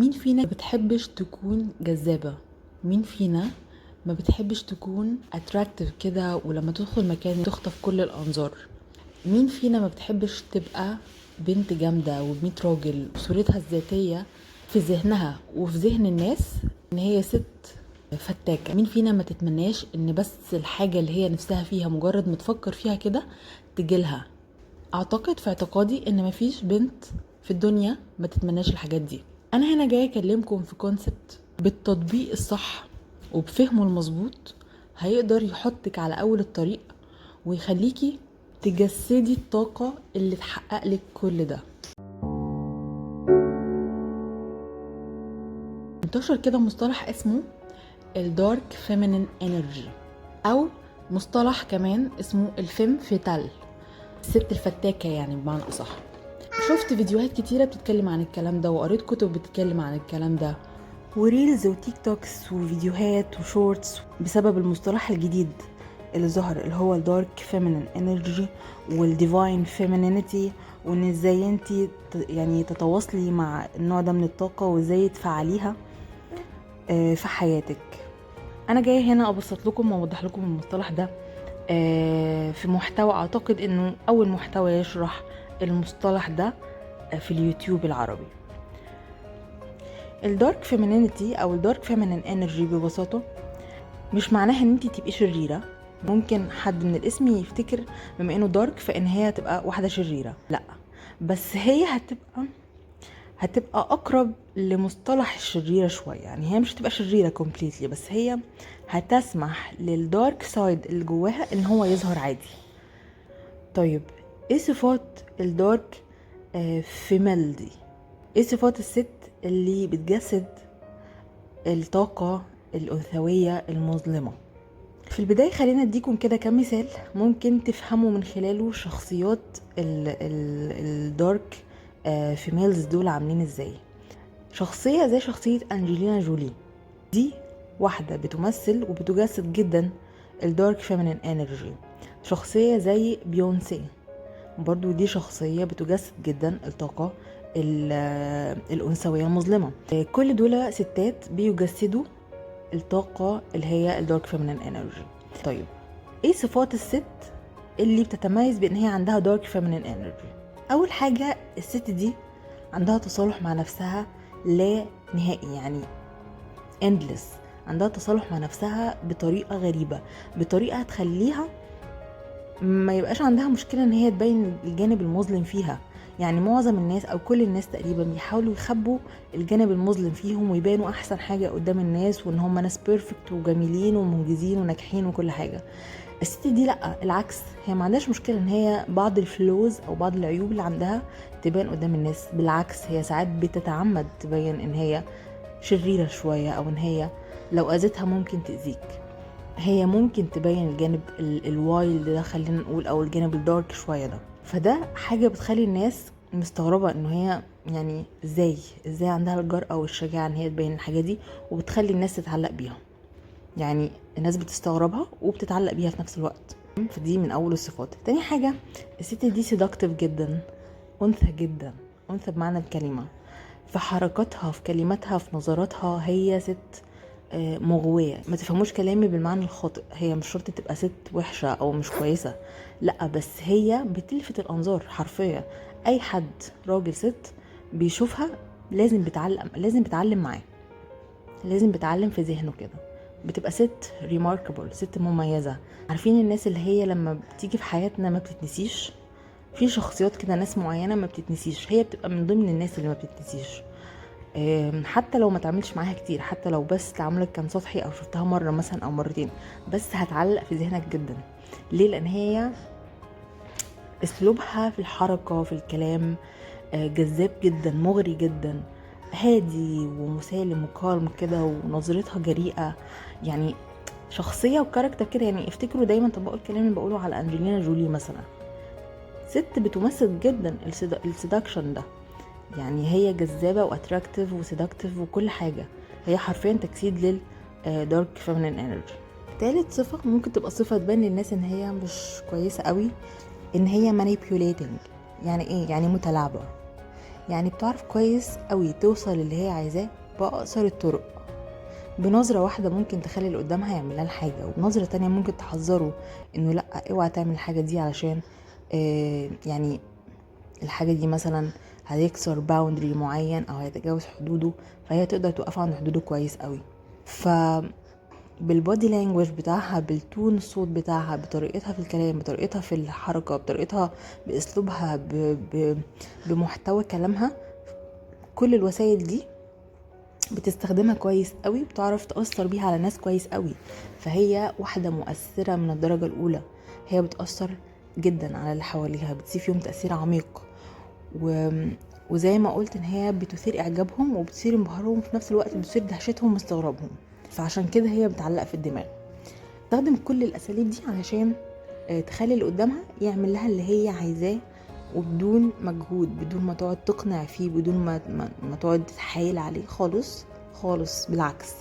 مين فينا ما بتحبش تكون جذابة؟ مين فينا ما بتحبش تكون اتراكتيف كده ولما تدخل مكان تخطف كل الانظار؟ مين فينا ما بتحبش تبقى بنت جامدة وبميت راجل وصورتها الذاتية في ذهنها وفي ذهن الناس ان هي ست فتاكة؟ مين فينا ما تتمناش ان بس الحاجة اللي هي نفسها فيها مجرد ما تفكر فيها كده تجيلها؟ اعتقد في اعتقادي ان مفيش بنت في الدنيا ما تتمناش الحاجات دي. انا هنا جاي اكلمكم في كونسبت بالتطبيق الصح وبفهمه المظبوط هيقدر يحطك على اول الطريق ويخليكي تجسدي الطاقة اللي تحقق لك كل ده. انتشر كده مصطلح اسمه الدارك فيمينين انرجي، او مصطلح كمان اسمه الفيم فيتال، الست الفتاكة يعني بمعنى اصح. شفت فيديوهات كتيرة بتتكلم عن الكلام ده وقريت كتب بتتكلم عن الكلام ده وريلز وتيك توكس وفيديوهات وشورتس بسبب المصطلح الجديد اللي ظهر اللي هو الدارك فيمينين انرجي والديفاين فيمينينيتي، وان ازاي انتي يعني تتواصلي مع النوع ده من الطاقة وازاي تفعليها في حياتك. انا جاية هنا ابسط لكم واوضح لكم المصطلح ده في محتوى اعتقد انه اول محتوى يشرح المصطلح ده في اليوتيوب العربي. الدارك فيمينينيتي او الدارك فيمينين انرجي ببساطه مش معناها ان انت تبقي شريره. ممكن حد من الاسم يفتكر بما انه دارك فان هي تبقى واحده شريره، لا، بس هي هتبقى اقرب لمصطلح الشريره شويه. يعني هي مش هتبقى شريره كومبليتلي، بس هي هتسمح للدارك سايد اللي جواها ان هو يظهر عادي. طيب ايه صفات الدارك فيميل دي؟ ايه صفات الست اللي بتجسد الطاقة الأنثوية المظلمة؟ في البداية خلينا اديكم كده كم مثال ممكن تفهموا من خلاله شخصيات الدارك فيميلز دول عاملين ازاي. شخصية زي شخصية أنجلينا جولي، دي واحدة بتمثل وبتجسد جدا الدارك فيمينين انرجي. شخصية زي بيونسي برضو دي شخصية بتجسد جدا الطاقة الأنثوية المظلمة. كل دول ستات بيجسدوا الطاقة اللي هي الدارك فيمينين انرجي. طيب ايه صفات الست اللي بتتميز بان هي عندها دارك فيمينين انرجي؟ اول حاجة الست دي عندها تصالح مع نفسها لا نهائي، يعني endless. عندها تصالح مع نفسها بطريقة غريبة، بطريقة تخليها ما يبقاش عندها مشكلة ان هي تبين الجانب المظلم فيها. يعني معظم الناس او كل الناس تقريبا بيحاولوا يخبوا الجانب المظلم فيهم ويبانوا احسن حاجة قدام الناس وان هم ناس بيرفكت وجميلين ومنجزين وناجحين وكل حاجة. الست دي لا، العكس، هي ما عندهاش مشكلة ان هي بعض الفلوز او بعض العيوب اللي عندها تبان قدام الناس. بالعكس هي ساعات بتتعمد تبين ان هي شريرة شوية او ان هي لو اذتها ممكن تأذيك. هي ممكن تبين الجانب الوايلد ده خلينا نقول او الجانب الدارك شويه ده. فده حاجه بتخلي الناس مستغربه انه هي يعني ازاي عندها الجرأة والشجاعه ان هي تبين الحاجه دي وبتخلي الناس تتعلق بيها. يعني الناس بتستغربها وبتتعلق بيها في نفس الوقت. فدي من اول الصفات. تاني حاجه الست دي سيدكتيف جدا، انثى جدا، انثى بمعنى الكلمه. في حركاتها، في كلماتها، في نظراتها، هي ست مغوية. ما تفهموش كلامي بالمعنى الخاطئ، هي مش شرط تبقى ست وحشة او مش كويسة، لا، بس هي بتلفت الانظار حرفيا. اي حد راجل ست بيشوفها لازم بتعلم معاه، لازم بتعلم في ذهنه كده. بتبقى ست remarkable، ست مميزة. عارفين الناس اللي هي لما بتيجي في حياتنا ما بتتنسيش؟ في شخصيات كده، ناس معينة ما بتتنسيش، هي بتبقى من ضمن الناس اللي ما بتتنسيش. حتى لو ما تعملش معاها كتير، حتى لو بس تعاملك كان سطحي او شفتها مرة مثلا او مرتين، بس هتعلق في ذهنك جدا. ليه؟ لان هي اسلوبها في الحركة في الكلام جذاب جدا، مغري جدا، هادي ومسالم وكالم كده، ونظرتها جريئة. يعني شخصية وكاركتر كده. يعني افتكروا دايما طبقوا الكلام اللي بقوله على انجلينا جولي مثلا، ست بتمثل جدا السيدكشن ده. يعني هي جذابة واتراكتيف وسيدكتيف وكل حاجة، هي حرفيا تجسيد للدارك فيمينين انرجي. تالت صفة ممكن تبقى صفة تبان للناس ان هي مش كويسة قوي، ان هي manipulating. يعني ايه؟ يعني متلاعبة. يعني بتعرف كويس قوي توصل اللي هي عايزاه بأقصر الطرق. بنظرة واحدة ممكن تخلي اللي قدامها يعملها الحاجة، وبنظرة تانية ممكن تحذره انه لا اوعى تعمل الحاجة دي علشان يعني الحاجة دي مثلا هيكسر باوندري معين او هيتجاوز حدوده، فهي تقدر توقف عند حدوده كويس قوي. بالبودي لانجوج بتاعها، بالتون الصوت بتاعها، بطريقتها في الكلام، بطريقتها في الحركة، بطريقتها باسلوبها، بمحتوى كلامها، كل الوسائل دي بتستخدمها كويس قوي، بتعرف تأثر بيها على ناس كويس قوي. فهي واحدة مؤثرة من الدرجة الأولى، هي بتأثر جدا على اللي حواليها، بتسيب فيهم تأثير عميق وزي ما قلت ان هي بتثير اعجابهم وبتثير انبهارهم، وفي نفس الوقت بتثير دهشتهم واستغرابهم. فعشان كده هي بتعلق في الدماغ. تستخدم كل الاساليب دي علشان تخلي اللي قدامها يعمل لها اللي هي عايزاه، وبدون مجهود، بدون ما تقعد تقنع فيه، بدون ما تقعد تتحايل عليه خالص خالص، بالعكس.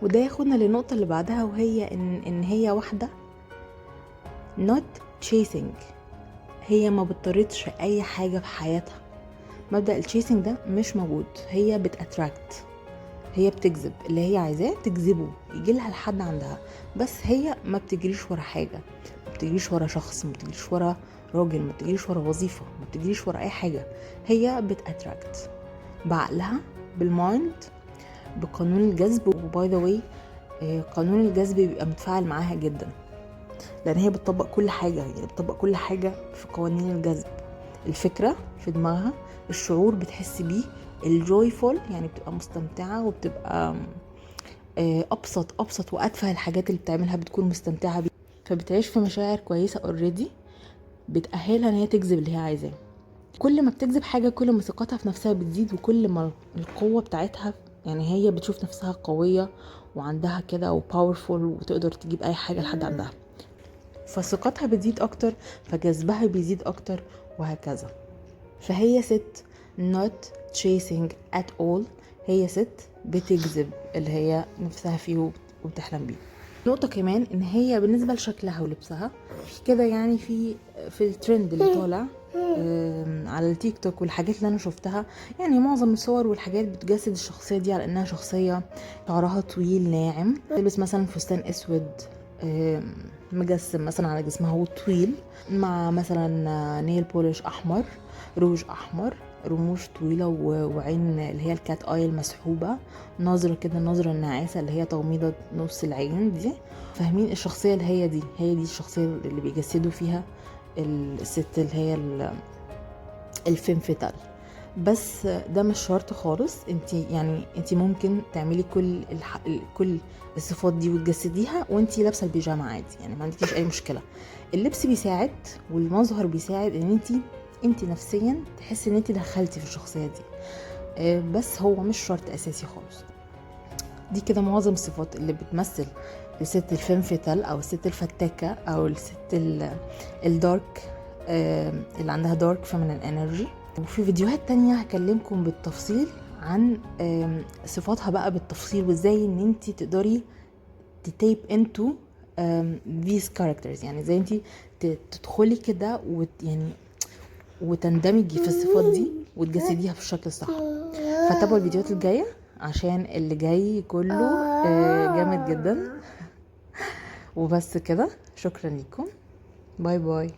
وده ياخدنا للنقطة اللي بعدها، وهي ان هي واحدة not chasing. هي ما بتطردش اي حاجة في حياتها، مبدأ التشيسنج ده مش موجود. هي بتاتراكت، هي بتجذب اللي هي عايزاه، تجذبه يجي لها لحد عندها. بس هي ما بتجريش ورا حاجة، ما بتجريش ورا شخص، ما بتجريش ورا راجل، ما بتجريش ورا وظيفة، ما بتجريش ورا اي حاجة. هي بتاتراكت بعقلها، بالمايند، بقانون الجذب. وباي ذا واي قانون الجذب بيبقى متفاعل معاها جدا، لان هي بتطبق كل حاجة، يعني بتطبق كل حاجة في قوانين الجذب. الفكرة في دماغها، الشعور بتحس بيه، الجويفول يعني بتبقى مستمتعة، وبتبقى ابسط واتفه الحاجات اللي بتعملها بتكون مستمتعة بيه. فبتعيش في مشاعر كويسة اوريدي بتأهلها ان هي تجذب اللي هي عايزاه. كل ما بتجذب حاجة كل ما ثقتها في نفسها بتزيد، وكل ما القوة بتاعتها، يعني هي بتشوف نفسها قوية وعندها كده وباورفول، وتقدر تجيب اي حاجة لحد عندها، فثقتها بتزيد اكتر، فجذبها بيزيد اكتر، وهكذا. فهي ست not chasing at all، هي ست بتجذب اللي هي نفسها فيه وبتحلم بيه. نقطة كمان ان هي بالنسبة لشكلها ولبسها كده، يعني في الترند اللي طالع على التيك توك والحاجات اللي انا شفتها، يعني معظم الصور والحاجات بتجسد الشخصية دي على انها شخصية شعرها طويل ناعم، تلبس مثلا فستان اسود مجسم مثلا على جسمها وطويل، مع مثلا نيل بولش احمر، روج احمر، رموش طويلة، وعين اللي هي الكات اي المسحوبة، نظرة كده، نظرة الناعسة اللي هي تغميضة نص العين دي. فاهمين الشخصية اللي هي دي، هي دي الشخصية اللي بيجسدوا فيها الست اللي هي الفيم فتال. بس ده مش شرط خالص، انت ممكن تعملي كل الصفات دي وتجسديها وانت لابسه البيجامه عادي، يعني ما عندكيش اي مشكله. اللبس بيساعد والمظهر بيساعد ان انت نفسيا تحسي ان انت دخلتي في الشخصيه دي، بس هو مش شرط اساسي خالص. دي كده معظم الصفات اللي بتمثل الست الفيم فتال، او الست الفتاكه، او الست الدارك، اللي عندها دارك فيمينين انرجي. وفي فيديوهات تانية هكلمكم بالتفصيل عن صفاتها بقى بالتفصيل، وازاي ان انتي تقدري تتيب انتو these characters، يعني ازاي انتي تدخلي كده يعني وتندمجي في الصفات دي وتجسديها بالشكل الصح. فتابعوا الفيديوهات الجاية عشان اللي جاي كله جامد جدا. وبس كده، شكرا لكم، باي باي.